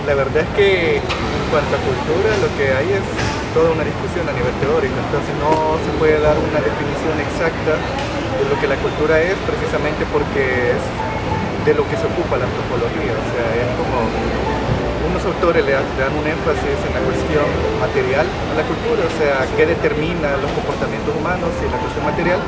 la verdad es que en cuanto a cultura lo que hay es toda una discusión a nivel teórico, entonces no se puede dar una definición exacta de lo que la cultura es, precisamente porque es de lo que se ocupa la antropología, o sea, es como unos autores le dan un énfasis en la cuestión material a la cultura, o sea, qué determina los comportamientos humanos y la cuestión material,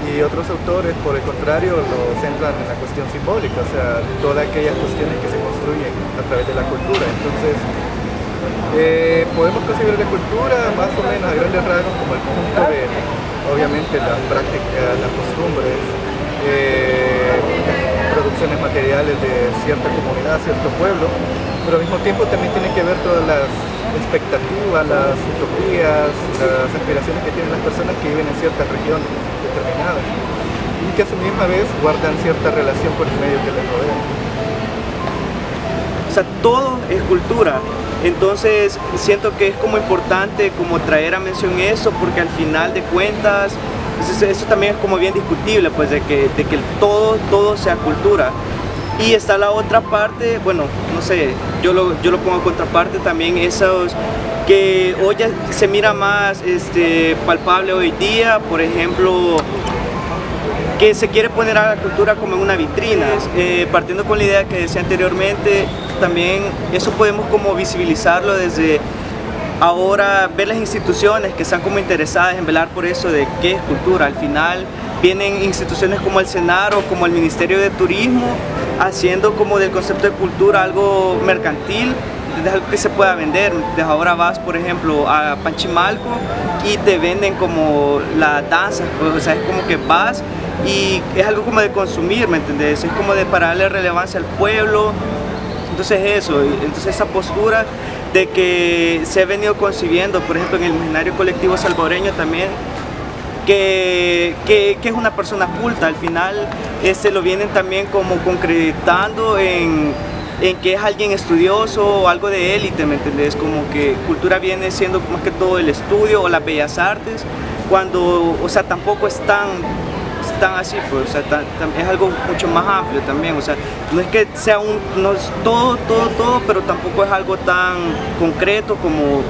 y otros autores, por el contrario, lo centran en la cuestión simbólica, o sea, todas aquellas cuestiones que se construyen a través de la cultura. Entonces, podemos considerar la cultura más o menos a grandes rasgos como el conjunto de, obviamente, las prácticas, las costumbres, producciones materiales de cierta comunidad, cierto pueblo, pero al mismo tiempo también tiene que ver todas las expectativas, las utopías, las aspiraciones que tienen las personas que viven en ciertas regiones determinadas y que a su misma vez guardan cierta relación con el medio que les rodea. O sea, todo es cultura. Entonces siento que es como importante como traer a mención eso, porque al final de cuentas eso también es como bien discutible, pues de que todo sea cultura. Y está la otra parte, bueno, no sé, yo lo pongo en contraparte también, esos que hoy ya se mira más palpable hoy día, por ejemplo, que se quiere poner a la cultura como en una vitrina, partiendo con la idea que decía anteriormente, también eso podemos como visibilizarlo desde ahora, ver las instituciones que están como interesadas en velar por eso de qué es cultura. Al final vienen instituciones como el Senar o como el Ministerio de Turismo haciendo como del concepto de cultura algo mercantil, de algo que se pueda vender. Desde ahora vas, por ejemplo, a Panchimalco y te venden como la danza, pues, o sea, es como que vas y es algo como de consumir, ¿me entendés? Es como de para darle relevancia al pueblo. Entonces eso, entonces esa postura de que se ha venido concibiendo, por ejemplo, en el imaginario colectivo salvadoreño también, que es una persona culta, al final lo vienen también como concretando en que es alguien estudioso o algo de élite, ¿me entendés? Como que cultura viene siendo más que todo el estudio o las bellas artes, cuando, o sea, tampoco es tan así, pues, o sea, es algo mucho más amplio también, o sea, no es que sea no es todo, pero tampoco es algo tan concreto como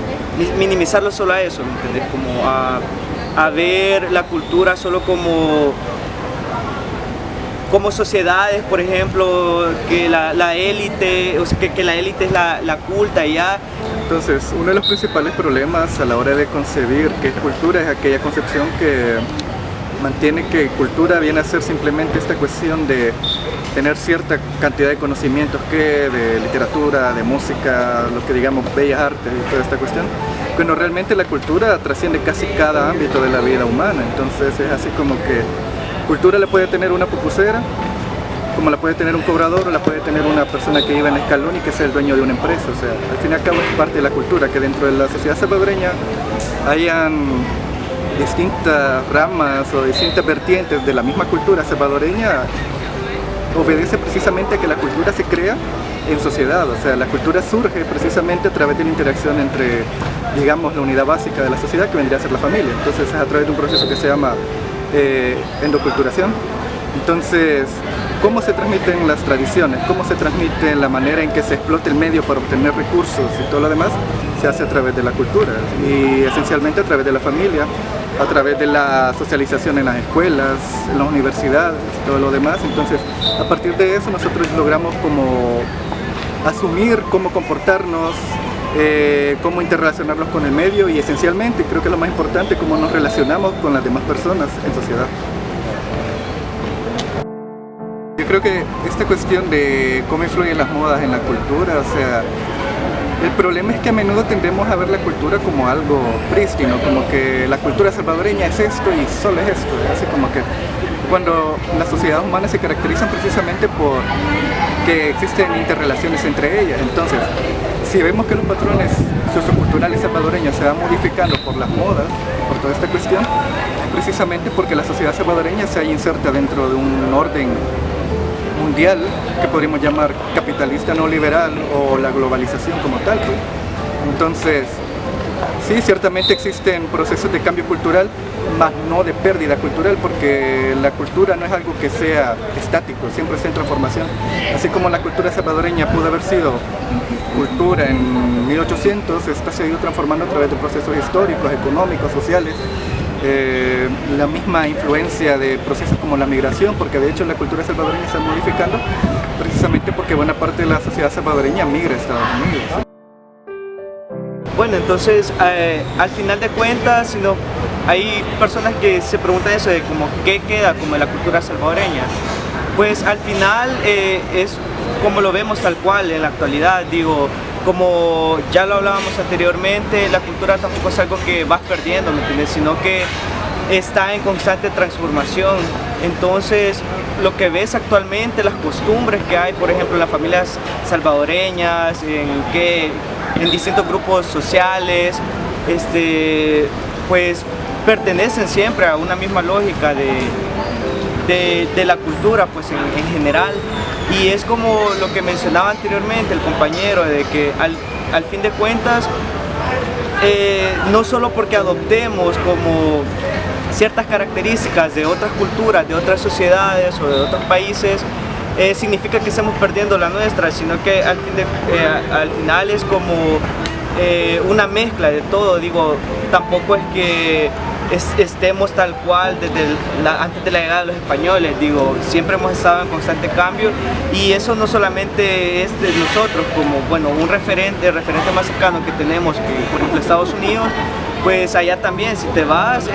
minimizarlo solo a eso, ¿me entendés? Como a ver la cultura solo como sociedades, por ejemplo, que la élite, o sea, que la élite es la culta y ya. Entonces, uno de los principales problemas a la hora de concebir qué es cultura es aquella concepción que mantiene que cultura viene a ser simplemente esta cuestión de tener cierta cantidad de conocimientos de literatura, de música, lo que digamos bellas artes y toda esta cuestión, cuando realmente la cultura trasciende casi cada ámbito de la vida humana. Entonces es así como que cultura la puede tener una pupusera, como la puede tener un cobrador, o la puede tener una persona que vive en escalón y que sea el dueño de una empresa. O sea, al fin y al cabo es parte de la cultura, que dentro de la sociedad salvadoreña hayan distintas ramas o distintas vertientes de la misma cultura salvadoreña. Obedece precisamente a que la cultura se crea en sociedad, o sea, la cultura surge precisamente a través de la interacción entre, digamos, la unidad básica de la sociedad, que vendría a ser la familia. Entonces es a través de un proceso que se llama endoculturación. Entonces, ¿cómo se transmiten las tradiciones? ¿Cómo se transmite la manera en que se explota el medio para obtener recursos y todo lo demás? Se hace a través de la cultura y esencialmente a través de la familia, a través de la socialización en las escuelas, en las universidades, todo lo demás. Entonces, a partir de eso nosotros logramos como asumir cómo comportarnos, cómo interrelacionarnos con el medio y esencialmente, creo que lo más importante, cómo nos relacionamos con las demás personas en sociedad. Yo creo que esta cuestión de cómo influyen las modas en la cultura, o sea, el problema es que a menudo tendemos a ver la cultura como algo prístino, como que la cultura salvadoreña es esto y solo es esto, así como que cuando las sociedades humanas se caracterizan precisamente por que existen interrelaciones entre ellas. Entonces, si vemos que los patrones socioculturales salvadoreños se van modificando por las modas, por toda esta cuestión, es precisamente porque la sociedad salvadoreña se halla inserta dentro de un orden mundial que podríamos llamar capitalista no liberal o la globalización como tal, pues. Entonces, Sí, ciertamente existen procesos de cambio cultural, más no de pérdida cultural, porque la cultura no es algo que sea estático, siempre está en transformación. Así como la cultura salvadoreña pudo haber sido cultura en 1800, esta se ha ido transformando a través de procesos históricos, económicos, sociales. La misma influencia de procesos como la migración, porque de hecho la cultura salvadoreña se está modificando precisamente porque buena parte de la sociedad salvadoreña migra a Estados Unidos. Bueno, entonces al final de cuentas, hay personas que se preguntan eso de como qué queda como de la cultura salvadoreña. Pues al final es como lo vemos tal cual en la actualidad, digo, como ya lo hablábamos anteriormente, la cultura tampoco es algo que vas perdiendo, ¿me entiendes? Sino que está en constante transformación. Entonces, lo que ves actualmente, las costumbres que hay, por ejemplo, en las familias salvadoreñas, en distintos grupos sociales, pues pertenecen siempre a una misma lógica de la cultura, pues en general. Y es como lo que mencionaba anteriormente el compañero, de que al fin de cuentas, no solo porque adoptemos como ciertas características de otras culturas, de otras sociedades o de otros países, significa que estamos perdiendo la nuestra, sino que al final es como una mezcla de todo. Digo, tampoco es que estemos tal cual desde antes de la llegada de los españoles, digo, siempre hemos estado en constante cambio, y eso no solamente es de nosotros, como bueno, el referente más cercano que tenemos, que por ejemplo Estados Unidos, pues allá también, si te vas,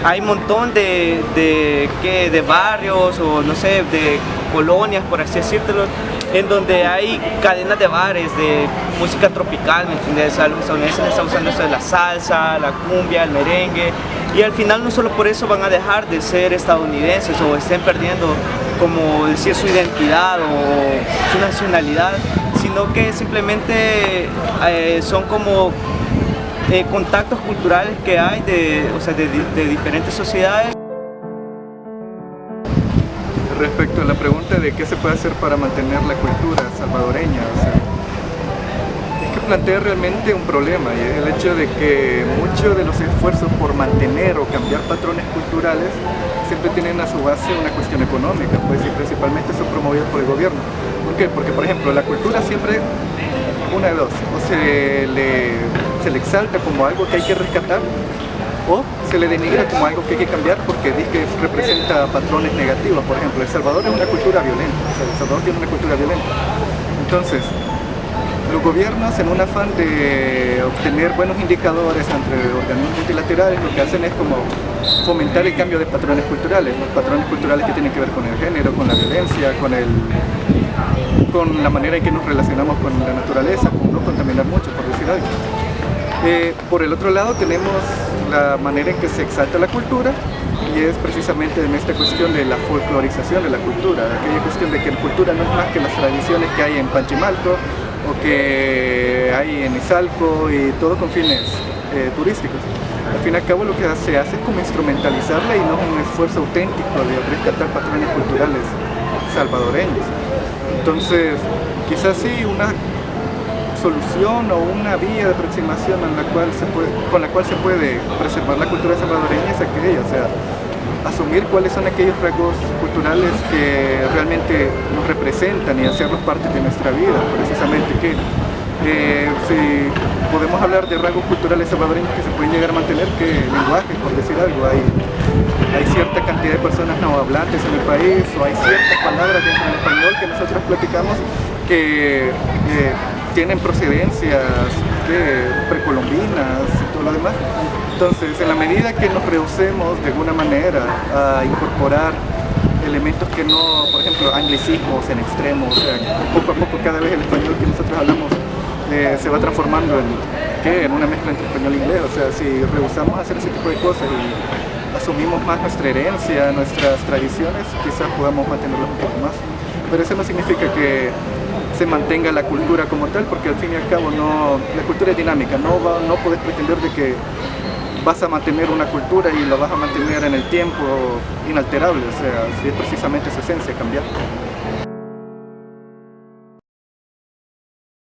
hay un montón de barrios o no sé, de colonias, por así decírtelo, en donde hay cadenas de bares de música tropical, ¿me entiendes? A los estadounidenses están usando eso de la salsa, la cumbia, el merengue, y al final no solo por eso van a dejar de ser estadounidenses o estén perdiendo, como decir, su identidad o su nacionalidad, sino que simplemente son como contactos culturales que hay de diferentes sociedades. Respecto a la pregunta de qué se puede hacer para mantener la cultura salvadoreña, es que plantea realmente un problema, y es el hecho de que muchos de los esfuerzos por mantener o cambiar patrones culturales siempre tienen a su base una cuestión económica, pues, y principalmente son promovidos por el gobierno. ¿Por qué? Porque, por ejemplo, la cultura siempre, una de dos, o se le exalta como algo que hay que rescatar, o se le denigra como algo que hay que cambiar porque dice que representa patrones negativos. Por ejemplo, El Salvador es una cultura violenta, El Salvador tiene una cultura violenta. Entonces, los gobiernos, en un afán de obtener buenos indicadores entre organismos multilaterales, lo que hacen es como fomentar el cambio de patrones culturales, los patrones culturales que tienen que ver con el género, con la violencia, con la manera en que nos relacionamos con la naturaleza, con no contaminar mucho, por decir algo. Por el otro lado tenemos la manera en que se exalta la cultura, y es precisamente en esta cuestión de la folclorización de la cultura, aquella cuestión de que la cultura no es más que las tradiciones que hay en Panchimalco o que hay en Izalco, y todo con fines turísticos. Al fin y al cabo lo que se hace es como instrumentalizarla, y no es un esfuerzo auténtico de rescatar patrones culturales salvadoreños. Entonces, quizás sí, una solución o una vía de aproximación con la cual se puede preservar la cultura salvadoreña es aquella, o sea, asumir cuáles son aquellos rasgos culturales que realmente nos representan y hacerlos parte de nuestra vida, precisamente que si podemos hablar de rasgos culturales salvadoreños que se pueden llegar a mantener, que lenguaje, por decir algo, hay cierta cantidad de personas no hablantes en el país, o hay ciertas palabras dentro del español que nosotros platicamos que tienen procedencias precolombinas y todo lo demás. Entonces, en la medida que nos rehusemos de alguna manera a incorporar elementos que no, por ejemplo, anglicismos en extremo, o sea, poco a poco cada vez el español que nosotros hablamos se va transformando en una mezcla entre español e inglés. O sea, si rehusamos hacer ese tipo de cosas y asumimos más nuestra herencia, nuestras tradiciones, quizás podamos mantenerlos un poco más. Pero eso no significa que se mantenga la cultura como tal, porque al fin y al cabo la cultura es dinámica, no puedes pretender de que vas a mantener una cultura y la vas a mantener en el tiempo inalterable, o sea, si es precisamente su esencia cambiar.